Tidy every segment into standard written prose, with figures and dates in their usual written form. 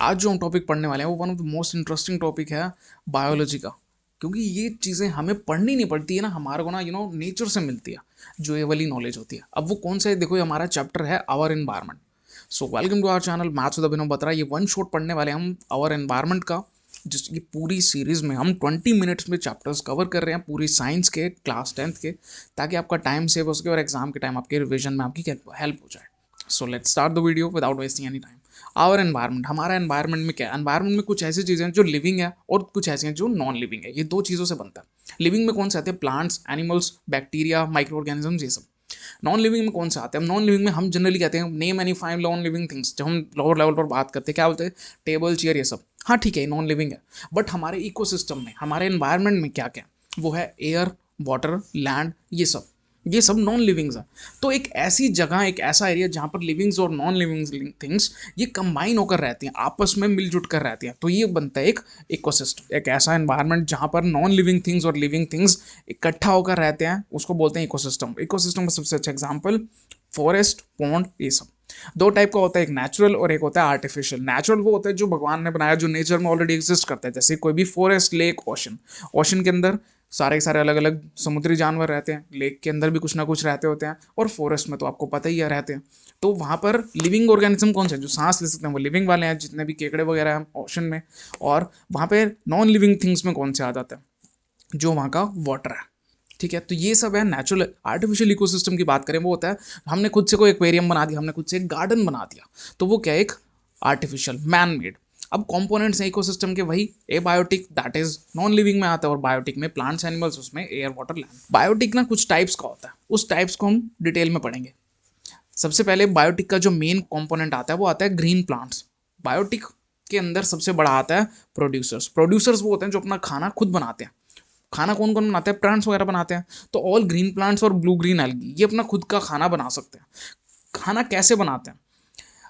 आज जो हम टॉपिक पढ़ने वाले हैं वो one of the most interesting topic है बायोलॉजी का। क्योंकि ये चीज़ें हमें पढ़नी नहीं पड़ती है ना, हमारे को ना नेचर से मिलती है जो ये वाली नॉलेज होती है। अब वो कौन सा है, देखो ये हमारा चैप्टर है our environment. So welcome to our channel maths with Abhinav Batra. ये वन शॉट पढ़ने वाले हैं हम आवर एनवायरनमेंट का। जिस ये पूरी सीरीज में हम 20 मिनट्स में चैप्टर्स कवर कर रहे हैं पूरी साइंस के क्लास 10th के, ताकि आपका टाइम सेव हो सके और एग्जाम के टाइम आपके रिविजन में आपकी हेल्प हो जाए। So let's start the video without wasting any time. Our environment, हमारा एनवायरनमेंट में क्या है? एनवायरनमेंट में कुछ ऐसी चीज़ें हैं जो लिविंग है और कुछ ऐसी हैं जो नॉन लिविंग है। ये दो चीज़ों से बनता है। लिविंग में कौन से आते हैं? Plants, animals, bacteria, micro organisms, ये सब। नॉन लिविंग में कौन से आते हैं? नॉन लिविंग में हम जनरली कहते हैं name any 5 non living things. जब हम लोअर लेवल पर बात करते हैं क्या बोलते हैं? टेबल, चेयर, ये सब। हाँ ठीक है, नॉन लिविंग है। बट हमारे इकोसिस्टम में, हमारे एनवायरनमेंट में क्या क्या है? वो है एयर, वाटर, लैंड, ये सब नॉन लिविंग्स हैं। तो एक ऐसी जगह, एक ऐसा एरिया जहाँ पर लिविंग्स और नॉन लिविंग थिंग्स ये कंबाइन होकर रहती हैं, आपस में मिलजुल कर रहती हैं, तो ये बनता है एक इकोसिस्टम। एक ऐसा एनवायरनमेंट जहाँ पर नॉन लिविंग थिंग्स और लिविंग थिंग्स इकट्ठा होकर रहते हैं, उसको बोलते हैं इकोसिस्टम। इकोसिस्टम का सबसे अच्छा एग्जाम्पल फॉरेस्ट, पॉन्ड, ये सब। दो टाइप का होता है, एक नेचुरल और एक होता है आर्टिफिशियल। नेचुरल वो होता है जो भगवान ने बनाया, जो नेचर में ऑलरेडी एग्जिस्ट करता है, जैसे कोई भी फॉरेस्ट, लेक, ओशन। ओशन के अंदर सारे के सारे अलग अलग समुद्री जानवर रहते हैं, लेक के अंदर भी कुछ ना कुछ रहते होते हैं, और फॉरेस्ट में तो आपको पता ही है रहते हैं। तो वहाँ पर लिविंग ऑर्गेनिज्म कौन से हैं? जो सांस ले सकते हैं वो लिविंग वाले हैं, जितने भी केकड़े वगैरह हैं ओशन में। और वहाँ पे नॉन लिविंग थिंग्स में कौन से आ जाते हैं? जो वहाँ का वाटर है। ठीक है, तो ये सब है नेचुरल। आर्टिफिशियल इकोसिस्टम की बात करें, वो होता है हमने खुद से कोई एक्वेरियम बना दिया, हमने खुद से एक गार्डन बना दिया, तो वो क्या है? एक आर्टिफिशियल, मैन मेड। अब कंपोनेंट्स हैं इकोसिस्टम के वही। Abiotic that is non living में आता है, और बायोटिक में प्लांट्स, एनिमल्स, उसमें एयर, वाटर, लैंड। बायोटिक ना कुछ टाइप्स का होता है, उस टाइप्स को हम डिटेल में पढ़ेंगे। सबसे पहले बायोटिक का जो मेन कंपोनेंट आता है वो आता है ग्रीन प्लांट्स। बायोटिक के अंदर सबसे बड़ा आता है प्रोड्यूसर्स। प्रोड्यूसर्स वो होते हैं जो अपना खाना खुद बनाते हैं। खाना कौन कौन बनाते हैं? प्लांट्स वगैरह बनाते हैं। तो ऑल ग्रीन प्लांट्स और ब्लू ग्रीन एल्गी ये अपना खुद का खाना बना सकते हैं। खाना कैसे बनाते हैं?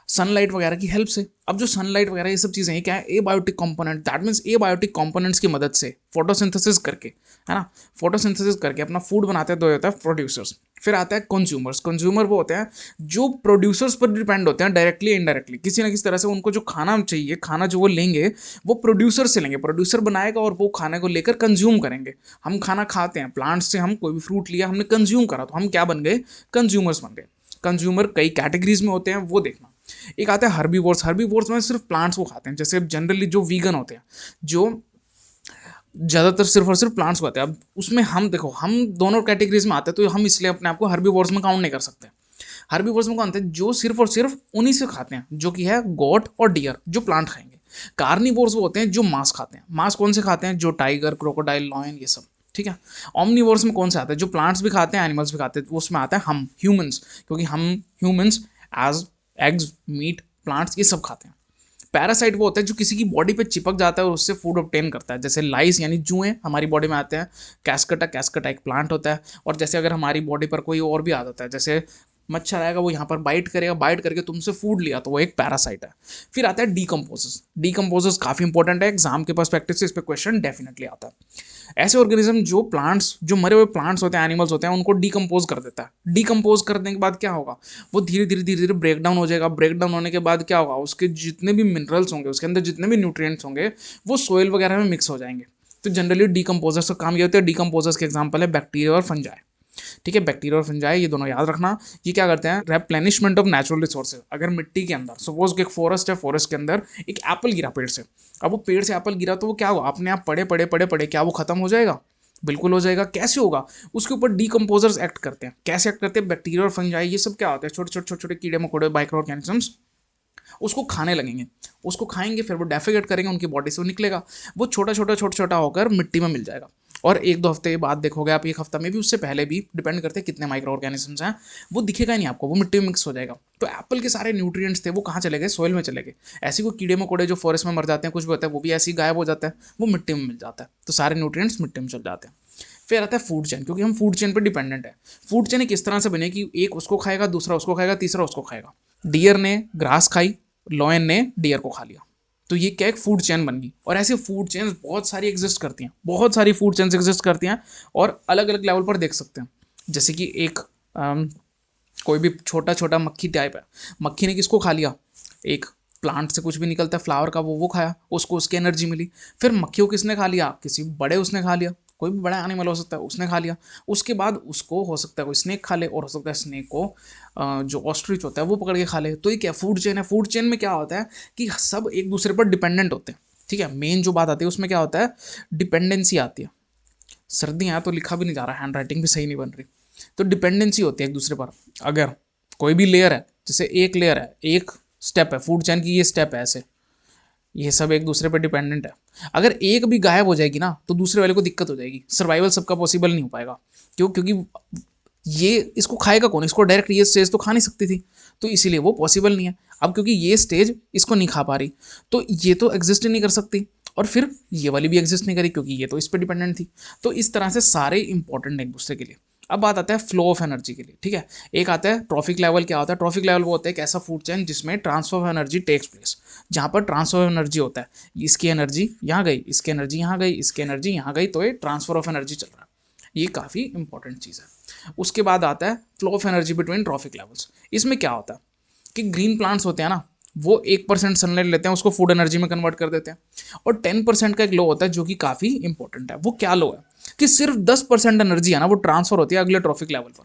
सनलाइट वगैरह की हेल्प से। अब जो सनलाइट वगैरह ये सब चीज़ें हैं क्या है? Abiotic component, that means abiotic components की मदद से फोटोसिंथेसिस करके, है ना, फोटोसिंथेसिस करके अपना फूड बनाते हैं। दो होता है प्रोड्यूसर्स। फिर आता है कंज्यूमर्स। कंज्यूमर वो होते हैं जो प्रोड्यूसर्स पर डिपेंड होते हैं, डायरेक्टली इनडायरेक्टली, किसी ना किसी तरह से उनको जो खाना चाहिए, खाना जो वो लेंगे वो प्रोड्यूसर से लेंगे। प्रोड्यूसर बनाएगा और वो खाने को लेकर कंज्यूम करेंगे। हम खाना खाते हैं प्लांट्स से, हम कोई भी फ्रूट लिया, हमने कंज्यूम करा, तो हम क्या बन गए? कंज्यूमर्स बन गए। कंज्यूमर कई कैटेगरीज में होते हैं, वो देखना। एक आता है हर्बीवोर्स। हर्बीवोर्स में सिर्फ प्लांट्स को खाते हैं, जैसे जनरली जो वीगन होते हैं, जो ज़्यादातर सिर्फ और सिर्फ प्लांट्स को खाते हैं। अब उसमें हम देखो, हम दोनों कैटेगरीज में आते हैं, तो हम इसलिए अपने आप को हर्बीवोर्स में काउंट नहीं कर सकते। हर्बीवोर्स में कौन आते हैं? जो सिर्फ और सिर्फ उन्हीं से खाते हैं, जो कि है गोट और डियर, जो प्लांट खाएंगे। कार्निवोर्स वो होते हैं जो मांस खाते हैं। मांस कौन से खाते हैं? जो टाइगर, क्रोकोडाइल, लॉयन, ये सब। ठीक है। ऑमनीवोर्स में कौन से आते हैं? जो प्लांट्स भी खाते हैं, एनिमल्स भी खाते हैं। उसमें आता है हम ह्यूमंस, क्योंकि हम humans as eggs, meat, plants, ये सब खाते हैं। पैरासाइट वो होता है जो किसी की बॉडी पे चिपक जाता है और उससे फूड ऑब्टेन करता है, जैसे लाइस यानी जुएं हमारी बॉडी में आते हैं। कैस्कटा एक प्लांट होता है। और जैसे अगर हमारी बॉडी पर कोई और भी आ जाता है, जैसे मच्छर आएगा, वो यहाँ पर बाइट करेगा, बाइट करके तुमसे फूड लिया, तो वो एक पैरासाइट है। फिर आता है डीकम्पोजर्स। डीकम्पोजर्स काफ़ी इंपॉर्टेंट है, एग्जाम के पर्सपेक्टिव से इस पर क्वेश्चन डेफिनेटली आता है। ऐसे ऑर्गेनिज्म जो प्लांट्स, जो मरे हुए प्लांट्स होते हैं, एनिमल्स होते हैं, उनको डीकम्पोज कर देता है। डीकम्पोज करने के बाद क्या होगा? वो धीरे धीरे ब्रेक डाउन हो जाएगा। ब्रेक डाउन होने के बाद क्या होगा? उसके जितने भी मिनरल्स होंगे, उसके अंदर जितने भी न्यूट्रिएंट्स होंगे, वो सोइल वगैरह में मिक्स हो जाएंगे। तो जनरली डीकम्पोजर्स का काम ये होता है। डीकम्पोजर्स के एग्जाम्पल है बैक्टीरिया और फंजाई। ठीक है, बैक्टीरिया और फंजाई ये दोनों याद रखना। ये क्या करते हैं? Replenishment of natural resources. अगर मिट्टी के अंदर सपोज एक फॉरेस्ट है, फॉरेस्ट के अंदर एक एप्पल गिरा पेड़ से, अब वो पेड़ से एप्पल गिरा तो वो क्या हुआ? अपने आप पड़े पड़े पड़े पड़े क्या वो खत्म हो जाएगा? बिल्कुल हो जाएगा। कैसे होगा? उसके ऊपर डीकम्पोजर्स एक्ट करते हैं। कैसे एक्ट करते हैं? बैक्टीरिया और फंजाई ये सब क्या होते हैं? छोटे छोटे छोटे छोटे कीड़े मकोड़े, माइक्रो ऑर्गेनिजम्स उसको खाने लगेंगे। उसको खाएंगे, फिर वो डेफिकेट करेंगे, उनकी बॉडी से वो निकलेगा। वो छोटा छोटा होकर मिट्टी में मिल जाएगा। और एक दो हफ्ते बाद देखोगे आप, एक हफ्ता में भी, उससे पहले भी, डिपेंड करते हैं कितने माइक्रो ऑर्गेनिजम्स हैं, वो दिखेगा ही नहीं आपको, वो मिट्टी में मिक्स हो जाएगा। तो एप्पल के सारे न्यूट्रिएंट्स थे वो कहाँ चले गए? सोइल में चले गए। ऐसे कोई कीड़े मकोड़े जो फॉरेस्ट में मर जाते हैं, कुछ भी होता है, वो भी ऐसे ही गायब हो जाता है, वो मिट्टी में मिल जाता है। तो सारे न्यूट्रिएंट्स मिट्टी में चल जाते हैं। फिर आता है फूड चेन, क्योंकि हम फूड चेन पर डिपेंडेंट है। फूड चेन एक इस तरह से बने कि एक उसको खाएगा, दूसरा उसको खाएगा, तीसरा उसको खाएगा। डियर ने ग्रास खाई, लॉयन ने डियर को खा लिया, तो ये क्या? एक फूड चेन बन गई। और ऐसे फूड चेन्स बहुत सारी एग्जिस्ट करती हैं, बहुत सारी फूड चेन्स एग्जिस्ट करती हैं, और अलग अलग लेवल पर देख सकते हैं। जैसे कि एक कोई भी छोटा छोटा मक्खी टाइप है, मक्खी ने किसको खा लिया? एक प्लांट से कुछ भी निकलता है फ्लावर का, वो खाया, उसको उसकी एनर्जी मिली। फिर मक्खियों किसने खा लिया, किसी बड़े उसने खा लिया, कोई भी बड़ा एनिमल हो सकता है उसने खा लिया। उसके बाद उसको हो सकता है कोई स्नेक खा ले, और हो सकता है स्नेक को जो ऑस्ट्रिच होता है वो पकड़ के खा ले। तो ये क्या फूड चेन है। फूड चेन में क्या होता है कि सब एक दूसरे पर डिपेंडेंट होते हैं, ठीक है। मेन जो बात आती है उसमें क्या होता है, डिपेंडेंसी आती है। सर्दियाँ तो लिखा भी नहीं जा रहा, हैंड राइटिंग भी सही नहीं बन रही, तो डिपेंडेंसी होती है एक दूसरे पर। अगर कोई भी लेयर है, जैसे एक लेयर है, एक स्टेप है फूड चेन की, ये स्टेप है ऐसे, ये सब एक दूसरे पर डिपेंडेंट है। अगर एक भी गायब हो जाएगी ना तो दूसरे वाले को दिक्कत हो जाएगी, सर्वाइवल सबका पॉसिबल नहीं हो पाएगा। क्यों, क्योंकि ये इसको खाएगा कौन, इसको डायरेक्ट ये स्टेज तो खा नहीं सकती थी, तो इसीलिए वो पॉसिबल नहीं है। अब क्योंकि ये स्टेज इसको नहीं खा पा रही, तो ये तो एग्जिस्ट ही नहीं कर सकती, और फिर ये वाली भी एग्जिस्ट नहीं करी क्योंकि ये तो इस पर डिपेंडेंट थी। तो इस तरह से सारे इंपॉर्टेंट एक दूसरे के लिए। अब बात आता है फ्लो ऑफ एनर्जी के लिए, ठीक है। एक आता है ट्रॉफिक लेवल। क्या होता है ट्रॉफिक लेवल, वो होता है एक ऐसा फूड चेन जिसमें transfer of energy takes place, जहाँ पर ट्रांसफर ऑफ एनर्जी होता है, इसकी एनर्जी यहाँ गई, इसकी एनर्जी यहाँ गई, इसकी एनर्जी यहाँ गई, तो ये ट्रांसफर ऑफ एनर्जी चल रहा है। ये काफ़ी इंपॉर्टेंट चीज़ है। उसके बाद आता है flow of energy between trophic levels. इसमें क्या होता है कि ग्रीन प्लांट्स होते हैं ना, वो 1% सनलाइट लेते हैं, उसको फूड एनर्जी में कन्वर्ट कर देते हैं। और 10% का एक लो होता है जो कि काफ़ी इंपॉर्टेंट है। वो क्या लो है कि सिर्फ 10% एनर्जी है ना, वो ट्रांसफर होती है अगले ट्रॉफिक लेवल पर।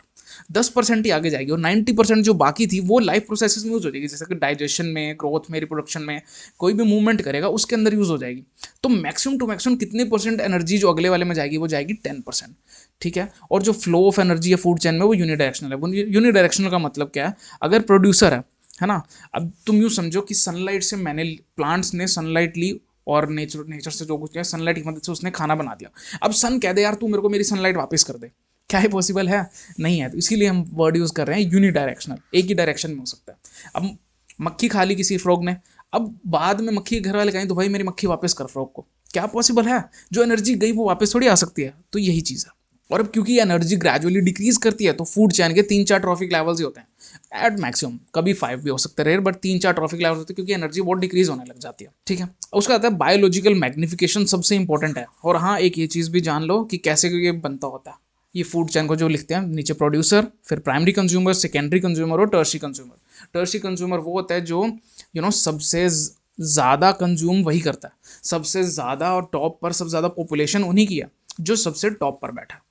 10% ही आगे जाएगी, और 90% जो बाकी थी वो लाइफ प्रोसेसेस में यूज हो जाएगी, जैसे कि डाइजेशन में, ग्रोथ में, रिप्रोडक्शन में, कोई भी मूवमेंट करेगा उसके अंदर यूज हो जाएगी। तो मैक्सिमम टू मैक्सिमम कितने परसेंट एनर्जी जो अगले वाले में जाएगी, वो जाएगी 10%, ठीक है। और जो फ्लो ऑफ एनर्जी है फूड चेन में वो यूनिडायरेक्शनल है। वो यूनिडायरेक्शनल का मतलब क्या है, अगर प्रोड्यूसर है ना, अब तुम यूँ समझो कि सनलाइट से मैंने, प्लांट्स ने सनलाइट ली और नेचर से जो कुछ किया सनलाइट की मदद से उसने खाना बना दिया। अब सन कह दे यार तू मेरे को मेरी सनलाइट वापस कर दे, क्या है पॉसिबल है, नहीं है। तो इसीलिए हम वर्ड यूज़ कर रहे हैं यूनिडायरेक्शनल, एक ही डायरेक्शन में हो सकता है। अब मक्खी खा ली किसी फ्रॉग ने, अब बाद में मक्खी के घर वाले कहें तो भाई मेरी मक्खी वापस कर फ्रॉग को, क्या पॉसिबल है, जो एनर्जी गई वो वापस थोड़ी आ सकती है। तो यही चीज़ है। और अब क्योंकि एनर्जी ग्रेजुअली डिक्रीज करती है, तो फूड चैन के 3-4 ट्रॉफिक लेवल्स ही होते हैं एट मैक्सिमम, कभी 5 भी हो सकते हैं रेयर, बट 3-4 ट्रॉफिक लेवल्स होते हैं क्योंकि एनर्जी बहुत डिक्रीज होने लग जाती है, ठीक है। उसका आता है बायोलॉजिकल मैग्निफिकेशन, सबसे इंपॉर्टेंट है। और हाँ, एक ये चीज़ भी जान लो कि कैसे ये बनता होता है। ये फूड चैन को जो लिखते हैं नीचे, प्रोड्यूसर, फिर प्राइमरी कंज्यूमर, सेकेंडरी कंज्यूमर और टर्शी कंज्यूमर। टर्शी कंज्यूमर वो होता है जो सबसे ज़्यादा कंज्यूम वही करता है, सबसे ज़्यादा, और टॉप पर सबसे ज़्यादा पॉपुलेशन उन्हीं की है जो सबसे टॉप पर बैठा है।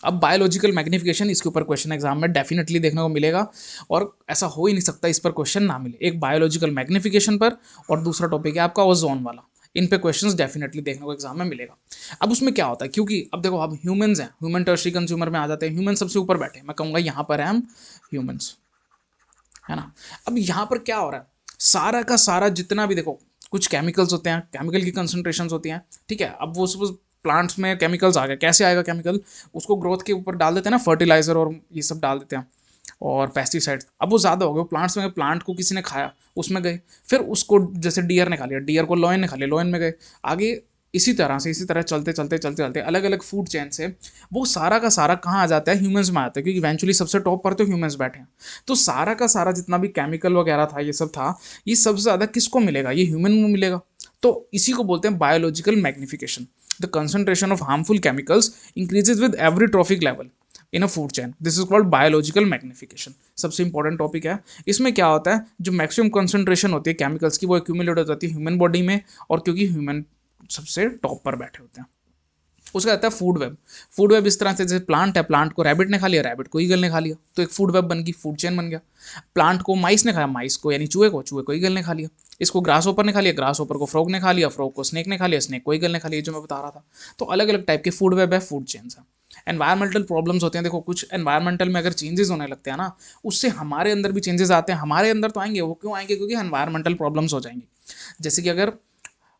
अब बायोलॉजिकल मैग्निफिकेशन, इसके ऊपर क्वेश्चन एग्जाम में डेफिनेटली देखने को मिलेगा, और ऐसा हो ही नहीं सकता इस पर क्वेश्चन ना मिले, एक बायोलॉजिकल मैग्निफिकेशन पर, और दूसरा टॉपिक है आपका ओजोन वाला। इन पे क्वेश्चंस डेफिनेटली देखने को एग्जाम में मिलेगा। अब उसमें क्या होता है, क्योंकि अब देखो अब ह्यूमंस हैं, ह्यूमन टर्शरी कंज्यूमर में आ जाते हैं, ह्यूमन सबसे ऊपर बैठे, मैं कहूँगा यहाँ पर है हम ह्यूमंस, है ना। अब यहाँ पर क्या हो रहा है, सारा का सारा जितना भी देखो, कुछ केमिकल्स होते हैं, केमिकल की कंसंट्रेशंस होती हैं, ठीक है। अब वो सपोज प्लांट्स में केमिकल्स आ गए, कैसे आएगा केमिकल, उसको ग्रोथ के ऊपर डाल देते हैं ना, फर्टिलाइजर और ये सब डाल देते हैं, और पेस्टिसाइड्स। अब वो ज़्यादा हो गए प्लांट्स में, प्लांट को किसी ने खाया, उसमें गए, फिर उसको जैसे डियर ने खा लिया, डियर को लॉयन ने खा लिया, लॉयन में गए, आगे इसी तरह चलते चलते चलते चलते अलग अलग फूड चेन से वो सारा का सारा कहाँ आ जाता है, ह्यूमंस में आता है, क्योंकि इवेंचुअली सबसे टॉप पर तो ह्यूमंस बैठे हैं। तो सारा का सारा जितना भी केमिकल वगैरह था, ये सब था, ये सबसे ज़्यादा किसको मिलेगा, ये ह्यूमन में मिलेगा। तो इसी को बोलते हैं biological magnification. The concentration of harmful chemicals increases with every trophic level in a food chain, this is called biological magnification. सबसे इंपॉर्टेंट टॉपिक है। इसमें क्या होता है, जो मैक्सिमम कंसंट्रेशन होती है केमिकल्स की, वो एक्यूमुलेट हो जाती है ह्यूमन बॉडी में, और क्योंकि ह्यूमन सबसे टॉप पर बैठे होते हैं। उसका आता है फूड वेब। फूड वेब इस तरह से, जैसे प्लांट है, प्लांट को रैबिट ने खा लिया, रैबिट को ईगल ने खा लिया, तो एक फूड वेब बन गई, फूड चेन बन गया। प्लांट को माइस ने खाया, माइस को यानी चूहे को ईगल ने खा लिया। इसको ग्रास ओपर ने खा लिया, ग्रास ओपर को फ्रॉग ने खा लिया, फ्रॉग को स्नेक ने खा लिया, स्नेक को ईगल ने खा लिया, जो मैं बता रहा था। तो अलग अलग टाइप के फूड वेब है, फूड चेन्स है। एनवायरमेंटल प्रॉब्लम्स होते हैं, देखो कुछ एनवायरमेंटल में अगर चेंजेस होने लगते हैं ना, उससे हमारे अंदर भी चेंजेस आते हैं। हमारे अंदर तो आएंगे, वो क्यों आएंगे, क्योंकि एनवायरमेंटल प्रॉब्लम्स हो जाएंगी। जैसे कि अगर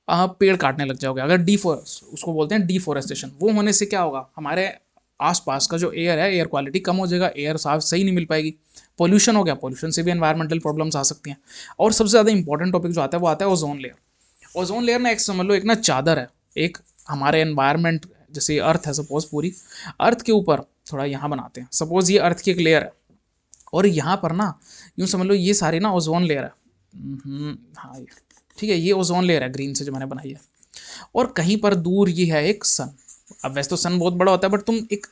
आप पेड़ काटने लग जाओगे, अगर उसको बोलते हैं डिफोरेस्टेशन, वो होने से क्या होगा, हमारे आसपास का जो एयर है, एयर क्वालिटी कम हो जाएगा, एयर साफ सही नहीं मिल पाएगी। पोल्यूशन हो गया, पोल्यूशन से भी एनवायरमेंटल प्रॉब्लम्स आ सकती हैं। और सबसे ज़्यादा इंपॉर्टेंट टॉपिक जो आता है वो आता है ओजोन लेयर। ओजोन लेयर ना, एक समझ लो एक ना चादर है, एक हमारे एनवायरनमेंट, जैसे अर्थ है सपोज, पूरी अर्थ के ऊपर थोड़ा यहाँ बनाते हैं, सपोज ये अर्थ की एक लेयर है, और यहाँ पर ना यूँ समझ लो ये सारी ना ओजोन लेयर है। हाँ ठीक है, ये ओजोन लेयर है ग्रीन से जो मैंने बनाई है। और कहीं पर दूर ये है एक सन। अब वैसे तो सन बहुत बड़ा होता है, बट तुम एक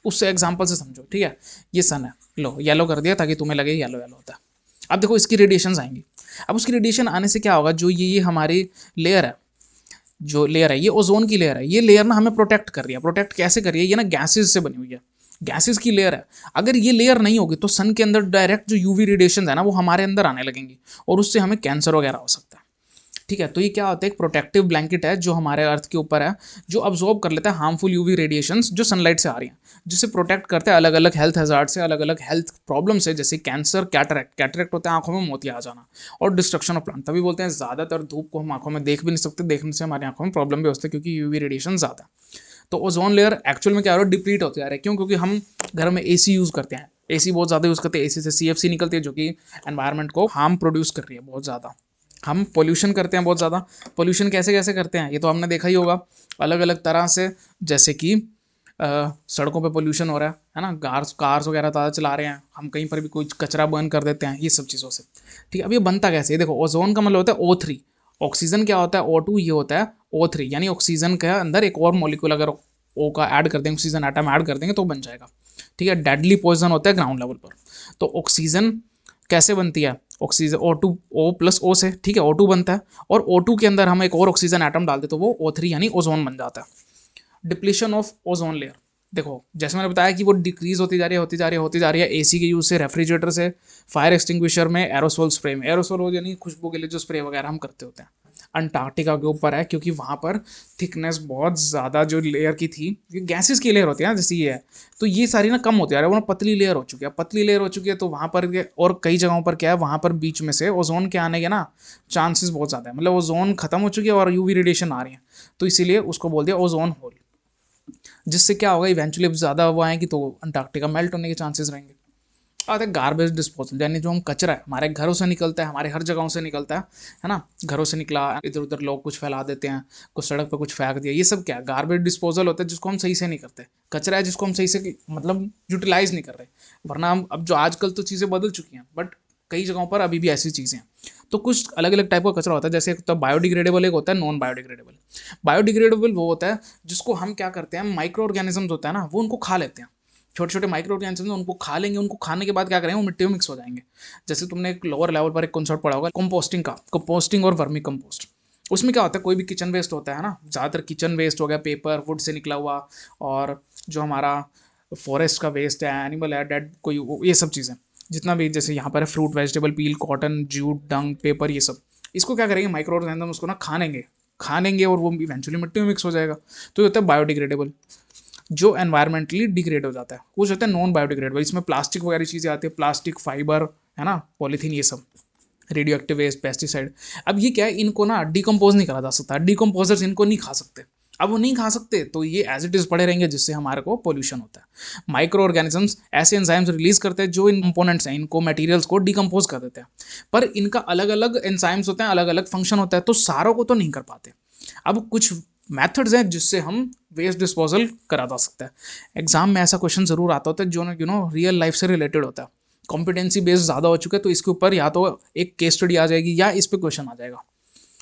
उससे एग्जांपल से समझो, ठीक है। ये सन है, लो येलो कर दिया ताकि तुम्हें लगे येलो येलो होता है। अब देखो इसकी रेडिएशंस आएंगी, अब उसकी रेडिएशन आने से क्या होगा, जो ये हमारी लेयर है, जो लेयर है ये ओजोन की लेयर है, ये लेयर ना हमें प्रोटेक्ट कर रही है। प्रोटेक्ट कैसे कर रही है, ये ना गैसेस से बनी हुई है, गैसेस की लेयर है। अगर ये लेयर नहीं होगी तो सन के अंदर डायरेक्ट जो यूवी रेडिएशन है ना वो हमारे अंदर आने लगेंगी और उससे हमें कैंसर वगैरह हो सकता है। ठीक है, तो ये क्या होता है, एक प्रोटेक्टिव ब्लैंकेट है जो हमारे अर्थ के ऊपर है, जो अब्जॉर्ब कर लेता है हार्मफुल यूवी रेडिएशंस जो सनलाइट से आ रही हैं, जिससे प्रोटेक्ट करते हैं अलग अलग हेल्थ हजार्ड से, अलग अलग हेल्थ प्रॉब्लम से, जैसे कैंसर, कैटरेक्ट। कैटरेक्ट होता है आंखों में मोतिया आ जाना, और डिस्ट्रक्शन ऑफ प्लांट। तभी बोलते हैं ज़्यादातर धूप को हम आंखों में देख भी नहीं सकते, देखने से हमारी आंखों में प्रॉब्लम भी होती है क्योंकि यूवी रेडिएशन ज़्यादा है। तो ओजोन लेयर एक्चुअल में क्या हो रहा है, डिप्लीट होते जा रहे हैं। क्यों? क्योंकि हम घर में एसी यूज़ करते हैं, एसी बहुत ज़्यादा यूज़ करते हैं, एसी से सीएफसी निकलती है जो कि एनवायरनमेंट को हार्म प्रोड्यूस कर रही है बहुत ज़्यादा। हम पोल्यूशन करते हैं बहुत ज़्यादा। पोल्यूशन कैसे कैसे करते हैं ये तो हमने देखा ही होगा, अलग अलग तरह से, जैसे कि सड़कों पे पोल्यूशन हो रहा है ना, कार्स वगैरह ज़्यादा चला रहे हैं, हम कहीं पर भी कोई कचरा बर्न कर देते हैं, ये सब चीज़ों से। ठीक है, अब ये बनता कैसे है, देखो ओजोन का मतलब होता है O3, ऑक्सीजन क्या होता है O2, ये होता है O3, यानी ऑक्सीजन के अंदर एक और मॉलिक्यूल अगर ओ का ऐड कर देंगे, ऑक्सीजन एटम ऐड कर देंगे तो बन जाएगा। ठीक है, डेडली पॉइजन होता है ग्राउंड लेवल पर। तो ऑक्सीजन कैसे बनती है, oxygen O2 O plus O से, ठीक है, O2 बनता है, और O2 के अंदर हम एक और ऑक्सीजन एटम डाल दे तो वो O3 यानी ओजोन बन जाता है। डिप्लीशन ऑफ ओजोन लेयर, देखो जैसे मैंने बताया कि वो डिक्रीज होती जा रही है, होती जा रही है, होती जा रही है, एसी के यूज से, रेफ्रिजरेटर से, फायर एक्सटिंग्विशर में, एरोसोल स्प्रे में। एरोसोल यानी खुशबू के लिए जो स्प्रे वगैरह हम करते होते हैं। अंटार्कटिका के ऊपर है क्योंकि वहाँ पर थिकनेस बहुत ज़्यादा जो लेयर की थी, ये गैसेस की लेयर होती है ना जैसे ये है, तो ये सारी ना कम होती जा रही है, वो ना पतली लेयर हो चुकी है, पतली लेयर हो चुकी है। तो वहाँ पर और कई जगहों पर क्या है, वहाँ पर बीच में से ओजोन के आने के ना चांसेस बहुत ज़्यादा है, मतलब ओजोन खत्म हो चुकी है और यूवी रेडिएशन आ रही है, तो इसीलिए उसको बोल दिया ओजोन होल। जिससे क्या होगा, इवेंचुअली अब ज़्यादा वो आएंगी तो अंटार्कटिका मेल्ट होने के चांसेस रहेंगे। और गार्बेज डिस्पोजल, यानी जो हम कचरा है हमारे घरों से निकलता है, हमारे हर जगहों से निकलता है ना, घरों से निकला, इधर उधर लोग कुछ फैला देते हैं, कुछ सड़क पर कुछ फेंक दिया, ये सब क्या है, गार्बेज डिस्पोजल होता है जिसको हम सही से नहीं करते। कचरा है जिसको हम सही से मतलब यूटिलाइज नहीं कर रहे। वरना हम अब जो आजकल तो चीज़ें बदल चुकी हैं, बट कई जगहों पर अभी भी ऐसी चीज़ें हैं। तो कुछ अलग अलग टाइप का कचरा होता है, जैसे एक तो बायोडिग्रेडेबल, एक होता है नॉन बायोडिग्रेडेबल। बायोडिग्रेडेबल वो होता है जिसको हम क्या करते हैं, माइक्रो ऑर्गेनिजम्स होता है ना, वो उनको खा लेते हैं, छोटे छोटे माइक्रो ऑर्गेनिजम्स, उनको खा लेंगे, उनको खाने के बाद क्या करेंगे, वो मिट्टी में मिक्स हो जाएंगे। जैसे तुमने एक लोअर लेवल पर एक कॉन्सेप्ट पढ़ा होगा कंपोस्टिंग का, कंपोस्टिंग और वर्मी कंपोस्ट। उसमें क्या होता है, कोई भी किचन वेस्ट होता है ना, ज़्यादातर किचन वेस्ट हो गया, पेपर वुड से निकला हुआ, और जो हमारा फॉरेस्ट का वेस्ट है, एनिमल है डेड कोई, ये सब चीज़ें जितना भी, जैसे यहाँ पर है fruit vegetable peel, cotton, jute, डंग, पेपर, ये सब, इसको क्या करेंगे, माइक्रो ऑर्गेनिज्म उसको ना खानेंगे और वो इवेंचुअली मिट्टी में मिक्स हो जाएगा। तो ये होता है बायोडिग्रेडेबल, जो एनवायरमेंटली डिग्रेड हो जाता है। कुछ होता है नॉन बायोडिग्रेडेबल, इसमें प्लास्टिक वगैरह चीज़ें आती है, प्लास्टिक, फाइबर, है ना, पॉलीथीन, ये सब, रेडियो एक्टिव वेस्ट, पेस्टिसाइड। अब ये क्या है, इनको ना डिकम्पोज नहीं करा जा सकता, डिकम्पोजर्स इनको नहीं खा सकते। अब वो नहीं खा सकते तो ये एज इट इज़ पड़े रहेंगे, जिससे हमारे को पोल्यूशन होता है। माइक्रो ऑर्गेनिजम्स ऐसे एंजाइम्स रिलीज करते हैं जो इन कंपोनेंट्स हैं, इनको मटेरियल्स को डिकम्पोज कर देते हैं, पर इनका अलग अलग एंजाइम्स होते हैं, अलग अलग फंक्शन होता है, तो सारों को तो नहीं कर पाते। अब कुछ मेथड्स हैं जिससे हम वेस्ट डिस्पोजल करा जा सकता है। एग्जाम में ऐसा क्वेश्चन जरूर आता होता है जो रियल लाइफ से रिलेटेड होता है, कॉम्पिटेंसी बेस्ड ज़्यादा हो चुका है, तो इसके ऊपर या तो एक केस स्टडी आ जाएगी या इस पर क्वेश्चन आ जाएगा।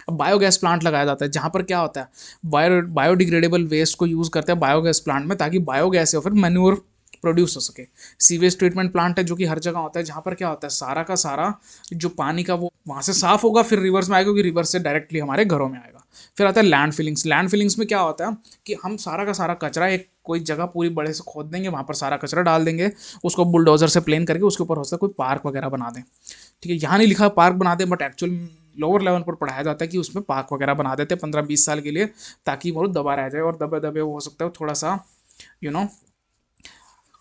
अब बायोगैस प्लांट लगाया जाता है, जहाँ पर क्या होता है, बायोडिग्रेडेबल वेस्ट को यूज़ करते हैं बायोगैस प्लांट में, ताकि बायोगैस या फिर मैन्योर प्रोड्यूस हो सके। सीवेज ट्रीटमेंट प्लांट है जो कि हर जगह होता है, जहाँ पर क्या होता है, सारा का सारा जो पानी का वो वहाँ से साफ होगा, फिर रिवर्स में आएगा, क्योंकि रिवर्स से डायरेक्टली हमारे घरों में आएगा। फिर आता है लैंड फिलिंग्स। लैंड फिलिंग्स में क्या होता है कि हम सारा का सारा कचरा एक कोई जगह पूरी बड़े से खोद देंगे, वहाँ पर सारा कचरा डाल देंगे, उसको बुलडोजर से प्लेन करके उसके ऊपर हो सकता है कोई पार्क वगैरह बना दें। ठीक है, यहाँ नहीं लिखा पार्क बना दें, बट एक्चुअल लोअर लेवल पर पढ़ाया जाता है कि उसमें पार्क वगैरह बना देते हैं 15-20 साल के लिए, ताकि वो दबा रह जाए, और दबे दबे वो हो सकता है थोड़ा सा यू नो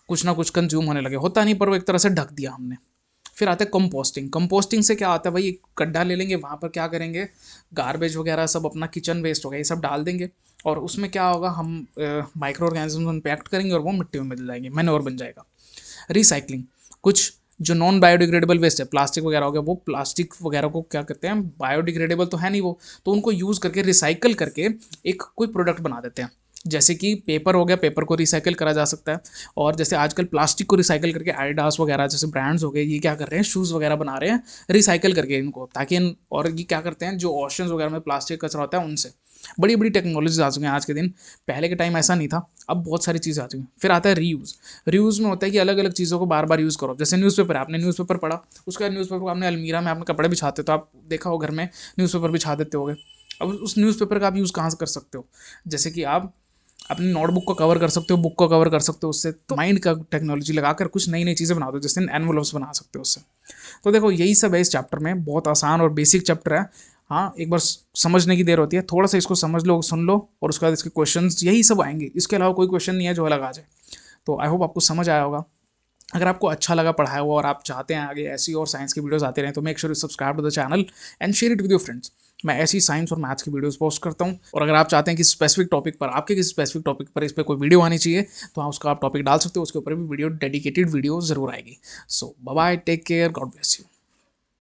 कुछ ना कुछ कंज्यूम होने लगे, होता नहीं, पर वो एक तरह से ढक दिया हमने। फिर आता है कंपोस्टिंग। कंपोस्टिंग से क्या आता है भाई, एक गड्ढा ले लेंगे, वहाँ पर क्या करेंगे, गार्बेज वगैरह सब, अपना किचन वेस्ट हो गया, ये सब डाल देंगे, और उसमें क्या होगा, हम माइक्रो ऑर्गेनिज्म इम्पैक्ट करेंगे और वो मिट्टी में मिल जाएंगे, मैन्योर बन जाएगा। रिसाइकलिंग, कुछ जो नॉन बायोडिग्रेडेबल वेस्ट है, प्लास्टिक वगैरह हो गया, वो प्लास्टिक वगैरह को क्या करते हैं, बायोडिग्रेडेबल तो है नहीं वो, तो उनको यूज़ करके रिसाइकल करके एक कोई प्रोडक्ट बना देते हैं, जैसे कि पेपर हो गया, पेपर को रिसाइकिल करा जा सकता है। और जैसे आजकल प्लास्टिक को रिसाइकिल करके एडिडास वगैरह जैसे ब्रांड्स हो गए, ये क्या कर रहे हैं, शूज़ वगैरह बना रहे हैं रिसाइकिल करके इनको, ताकि और ये क्या करते हैं, जो ओशंस वगैरह में प्लास्टिक कचरा होता है उनसे बड़ी बड़ी टेक्नोलॉजीज आ चुकी हैं आज के दिन। पहले के टाइम ऐसा नहीं था, अब बहुत सारी चीज़ें आ चुकी हैं। फिर आता है रीयूज़। रीयूज़ में होता है कि अलग अलग चीज़ों को बार बार यूज़ करो। जैसे न्यूज़पेपर है, आपने न्यूज़पेपर पढ़ा, उसके बाद न्यूज़पेपर को आपने अलमीरा में आपने कपड़े बिछाते, तो आप देखा हो घर में न्यूज़पेपर बिछा देते होगे। अब उस न्यूज़पेपर का आप यूज़ कहाँ से कर सकते हो, जैसे कि आप अपनी नोटबुक को कवर कर सकते हो, बुक को कवर कर सकते हो उससे। तो माइंड का टेक्नोलॉजी लगाकर कुछ नई नई चीज़ें बना दो, जैसे एनवलप्स बना सकते हो उससे। तो देखो यही सब है इस चैप्टर में, बहुत आसान और बेसिक चैप्टर है। हाँ, एक बार समझने की देर होती है, थोड़ा सा इसको समझ लो, सुन लो, और उसके बाद इसके क्वेश्चंस यही सब आएंगे, इसके अलावा कोई क्वेश्चन नहीं है जो अलग आ जाए। तो आई होप आपको समझ आया होगा। अगर आपको अच्छा लगा पढ़ाया हुआ और आप चाहते हैं आगे ऐसी और साइंस की वीडियोस आते रहें, तो make sure you subscribe to the channel and share it with your friends. मैं ऐसी साइंस और मैथ्स की वीडियोस पोस्ट करता हूँ। और अगर आप चाहते हैं कि स्पेसिफिक टॉपिक पर, आपके किसी स्पेसिफिक टॉपिक पर इस पर कोई वीडियो आनी चाहिए, तो हाँ उसका आप टॉपिक डाल सकते हो, उसके ऊपर भी वीडियो डेडिकेटेड वीडियो जरूर आएगी। So bye bye, take care, God bless you.